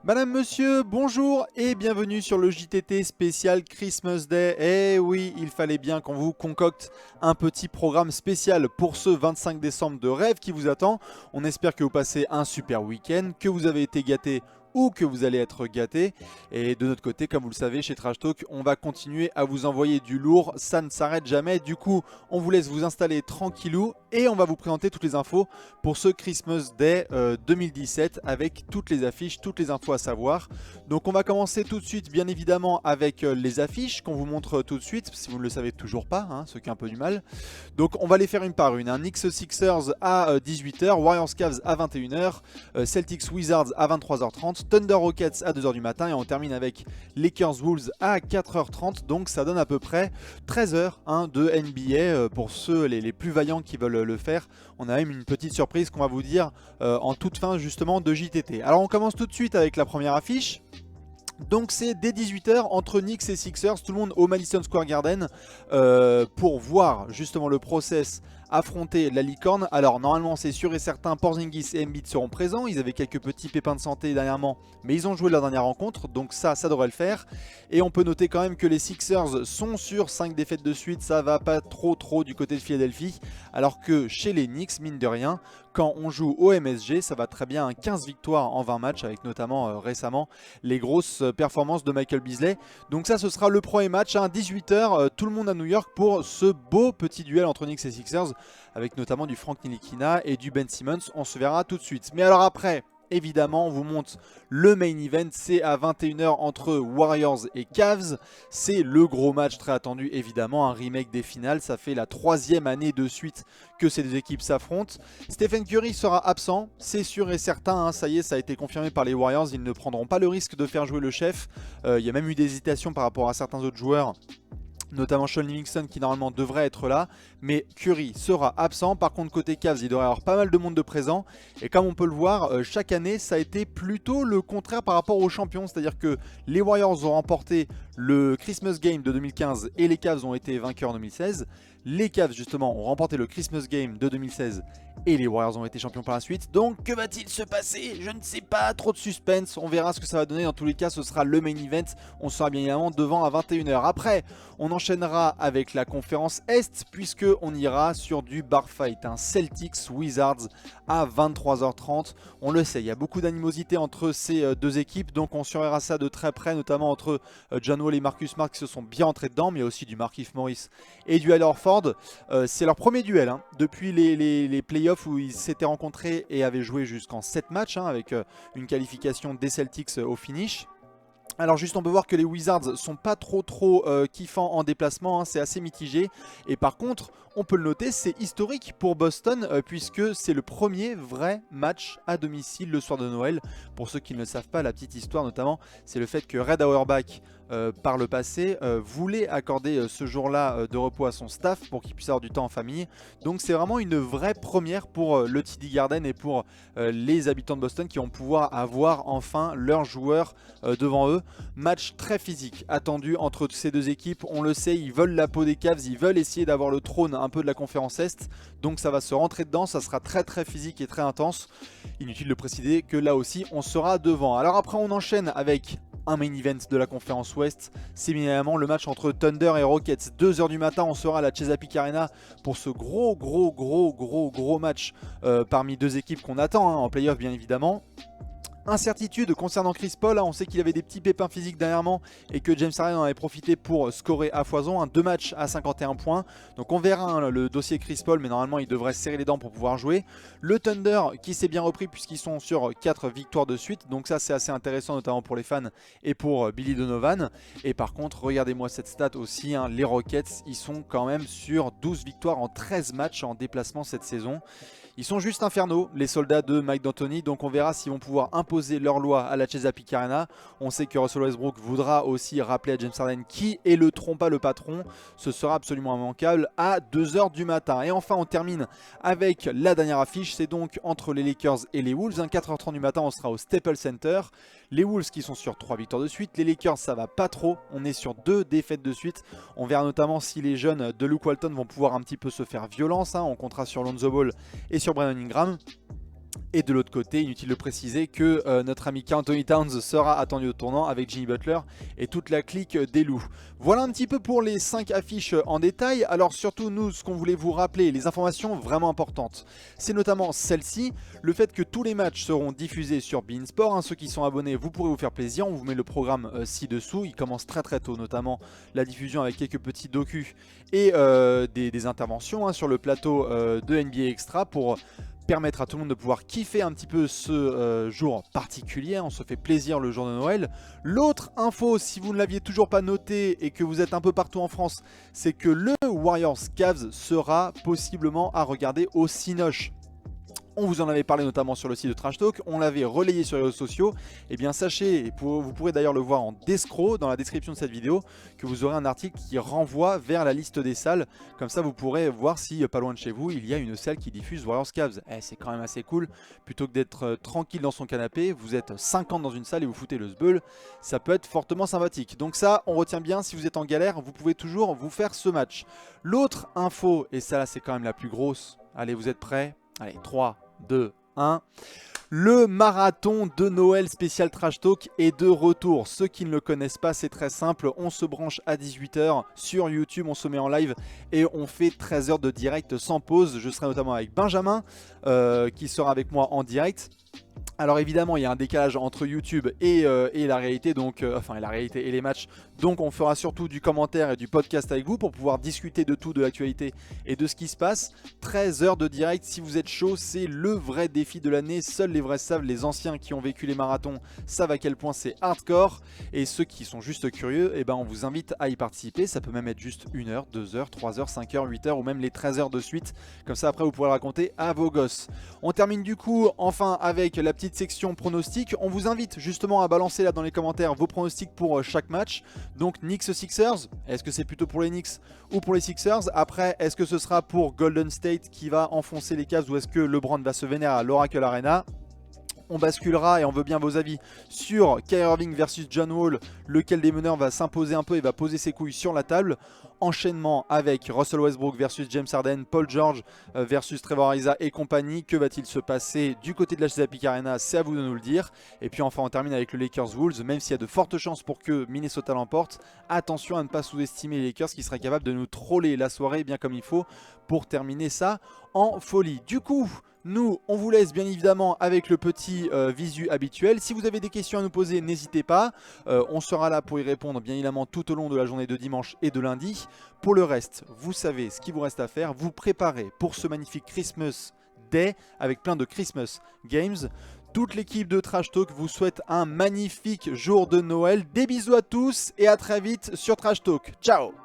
Madame, monsieur, bonjour et bienvenue sur le JTT spécial Christmas Day. Eh oui, il fallait bien qu'on vous concocte un petit programme spécial pour ce 25 décembre de rêve qui vous attend. On espère que vous passez un super week-end, que vous avez été gâtés ou que vous allez être gâtés. Et de notre côté, comme vous le savez, chez Trash Talk, on va continuer à vous envoyer du lourd. Ça ne s'arrête jamais. Du coup, on vous laisse vous installer tranquillou et on va vous présenter toutes les infos pour ce Christmas Day 2017 avec toutes les affiches, toutes les infos à savoir. Donc on va commencer tout de suite bien évidemment avec les affiches qu'on vous montre tout de suite si vous ne le savez toujours pas, hein, ce qui a un peu du mal. Donc on va les faire une par une, hein. Knicks Sixers à 18h, Warriors Cavs à 21h, Celtics Wizards à 23h30, Thunder Rockets à 2h du matin et on termine avec Lakers Wolves à 4h30. Donc ça donne à peu près 13h hein, de NBA pour ceux les plus vaillants qui veulent le faire. On a même une petite surprise qu'on va vous dire en toute fin justement de JTT. Alors on commence tout de suite avec la première affiche. Donc c'est dès 18h entre Knicks et Sixers, tout le monde au Madison Square Garden pour voir justement le process affronter la licorne. Alors normalement c'est sûr et certain, Porzingis et Embiid seront présents. Ils avaient quelques petits pépins de santé dernièrement, mais ils ont joué leur dernière rencontre, donc ça devrait le faire. Et on peut noter quand même que les Sixers sont sur 5 défaites de suite, ça va pas trop du côté de Philadelphie. Alors que chez les Knicks, mine de rien, quand on joue au MSG, ça va très bien, 15 victoires en 20 matchs, avec notamment récemment les grosses performances de Michael Beasley. Donc ça ce sera le premier match, hein, 18h, tout le monde à New York pour ce beau petit duel entre Knicks et Sixers, avec notamment du Frank Ntilikina et du Ben Simmons. On se verra tout de suite. Mais alors après, évidemment, on vous montre le main event, c'est à 21h entre Warriors et Cavs. C'est le gros match très attendu, évidemment, un remake des finales. Ça fait la 3e année de suite que ces deux équipes s'affrontent. Stephen Curry sera absent, c'est sûr et certain, hein, ça y est, ça a été confirmé par les Warriors. Ils ne prendront pas le risque de faire jouer le chef. Il y a même eu des hésitations par rapport à certains autres joueurs, notamment Sean Livingston qui normalement devrait être là, mais Curry sera absent. Par contre côté Cavs il devrait y avoir pas mal de monde de présent, et comme on peut le voir, chaque année ça a été plutôt le contraire par rapport aux champions, c'est à dire que les Warriors ont remporté le Christmas Game de 2015 et les Cavs ont été vainqueurs en 2016. Les Cavs justement ont remporté le Christmas Game de 2016 et les Warriors ont été champions par la suite. Donc que va-t-il se passer? Je ne sais pas, trop de suspense, on verra ce que ça va donner. Dans tous les cas ce sera le main event, on sera bien évidemment devant à 21h. Après on enchaînera avec la conférence Est puisque on ira sur du bar fight, hein. Celtics Wizards à 23h30. On le sait, il y a beaucoup d'animosité entre ces deux équipes, donc on surveillera ça de très près, notamment entre John Wall et Marcus Smart qui se sont bien entrés dedans, mais aussi du Markieff Morris et du Al Horford. C'est leur premier duel hein, depuis les playoffs où ils s'étaient rencontrés et avaient joué jusqu'en 7 matchs hein, avec une qualification des Celtics au finish. Alors juste on peut voir que les Wizards sont pas trop kiffants en déplacement, hein, c'est assez mitigé. Et par contre on peut le noter, c'est historique pour Boston puisque c'est le premier vrai match à domicile le soir de Noël. Pour ceux qui ne le savent pas, la petite histoire notamment, c'est le fait que Red Auerbach par le passé voulait accorder ce jour-là de repos à son staff pour qu'il puisse avoir du temps en famille. Donc c'est vraiment une vraie première pour le TD Garden et pour les habitants de Boston qui vont pouvoir avoir enfin leurs joueurs devant eux. Match très physique attendu entre ces deux équipes, on le sait, ils veulent la peau des Cavs, ils veulent essayer d'avoir le trône un peu de la conférence Est, donc ça va se rentrer dedans, ça sera très physique et très intense. Inutile de préciser que là aussi on sera devant. Alors après on enchaîne avec un main event de la conférence Ouest, c'est évidemment le match entre Thunder et Rockets. 2h du matin, on sera à la Chesapeake Arena pour ce gros match parmi deux équipes qu'on attend hein, en playoff bien évidemment. Incertitude concernant Chris Paul, on sait qu'il avait des petits pépins physiques dernièrement et que James Harden en avait profité pour scorer à foison, 2 matchs à 51 points. Donc on verra hein, le dossier Chris Paul, mais normalement il devrait serrer les dents pour pouvoir jouer. Le Thunder qui s'est bien repris puisqu'ils sont sur 4 victoires de suite, donc ça c'est assez intéressant notamment pour les fans et pour Billy Donovan. Et par contre regardez-moi cette stat aussi, hein, les Rockets ils sont quand même sur 12 victoires en 13 matchs en déplacement cette saison. Ils sont juste infernaux, les soldats de Mike D'Antoni, donc on verra s'ils vont pouvoir imposer leur loi à la Chesapeake Arena. On sait que Russell Westbrook voudra aussi rappeler à James Harden qui est le trompa, le patron. Ce sera absolument immanquable à 2h du matin. Et enfin on termine avec la dernière affiche, c'est donc entre les Lakers et les Wolves. 4h30 du matin, on sera au Staples Center. Les Wolves qui sont sur 3 victoires de suite, les Lakers ça va pas trop, on est sur 2 défaites de suite. On verra notamment si les jeunes de Luke Walton vont pouvoir un petit peu se faire violence, hein. On comptera sur Lonzo Ball et sur Brandon Ingram. Et de l'autre côté, inutile de préciser que notre ami Anthony Towns sera attendu au tournant avec Jimmy Butler et toute la clique des loups. Voilà un petit peu pour les 5 affiches en détail. Alors surtout nous, ce qu'on voulait vous rappeler, les informations vraiment importantes, c'est notamment celle-ci, le fait que tous les matchs seront diffusés sur beIN Sport. Ceux qui sont abonnés, vous pourrez vous faire plaisir, on vous met le programme ci-dessous. Il commence très tôt, notamment la diffusion avec quelques petits docus et des interventions sur le plateau de NBA Extra pour permettre à tout le monde de pouvoir kiffer un petit peu ce jour particulier. On se fait plaisir le jour de Noël. L'autre info, si vous ne l'aviez toujours pas noté et que vous êtes un peu partout en France, c'est que le Warriors Cavs sera possiblement à regarder au Cinoche. On vous en avait parlé notamment sur le site de Trash Talk, on l'avait relayé sur les réseaux sociaux. Et bien sachez, et vous pourrez d'ailleurs le voir en descro dans la description de cette vidéo, que vous aurez un article qui renvoie vers la liste des salles. Comme ça vous pourrez voir si pas loin de chez vous il y a une salle qui diffuse Warriors Cavs. C'est quand même assez cool, plutôt que d'être tranquille dans son canapé, vous êtes 50 dans une salle et vous foutez le sbeul. Ça peut être fortement sympathique. Donc ça on retient bien, si vous êtes en galère, vous pouvez toujours vous faire ce match. L'autre info, et ça là c'est quand même la plus grosse, allez vous êtes prêts? Allez 3, 2, 1. Le marathon de Noël spécial Trash Talk est de retour. Ceux qui ne le connaissent pas, c'est très simple. On se branche à 18 h sur YouTube, on se met en live et on fait 13 heures de direct sans pause. Je serai notamment avec Benjamin qui sera avec moi en direct. Alors évidemment il y a un décalage entre YouTube et la réalité, donc enfin la réalité et les matchs, donc on fera surtout du commentaire et du podcast avec vous pour pouvoir discuter de tout, de l'actualité et de ce qui se passe. 13 heures de direct, si vous êtes chaud, c'est le vrai défi de l'année. Seuls les vrais savent, les anciens qui ont vécu les marathons savent à quel point c'est hardcore, et ceux qui sont juste curieux, eh ben on vous invite à y participer. Ça peut même être juste 1 heure, 2 heures, 3 heures, 5 heures, 8 heures ou même les 13 heures de suite, comme ça après vous pourrez le raconter à vos gosses. On termine du coup enfin avec la petite section pronostics. On vous invite justement à balancer là dans les commentaires vos pronostics pour chaque match. Donc Knicks Sixers, est-ce que c'est plutôt pour les Knicks ou pour les Sixers? Après, est-ce que ce sera pour Golden State qui va enfoncer les Cavs ou est-ce que LeBron va se vénérer à l'Oracle Arena? On basculera et on veut bien vos avis sur Kyrie Irving versus John Wall, lequel des meneurs va s'imposer un peu et va poser ses couilles sur la table. Enchaînement avec Russell Westbrook versus James Harden, Paul George versus Trevor Ariza et compagnie. Que va-t-il se passer du côté de la Chesapeake Arena? C'est à vous de nous le dire. Et puis enfin on termine avec le Lakers Wolves, même s'il y a de fortes chances pour que Minnesota l'emporte. Attention à ne pas sous-estimer les Lakers qui seraient capables de nous troller la soirée bien comme il faut pour terminer ça en folie. Du coup, nous, on vous laisse bien évidemment avec le petit visu habituel. Si vous avez des questions à nous poser, n'hésitez pas. On sera là pour y répondre bien évidemment tout au long de la journée de dimanche et de lundi. Pour le reste, vous savez ce qu'il vous reste à faire. Vous préparez pour ce magnifique Christmas Day avec plein de Christmas Games. Toute l'équipe de Trash Talk vous souhaite un magnifique jour de Noël. Des bisous à tous et à très vite sur Trash Talk. Ciao!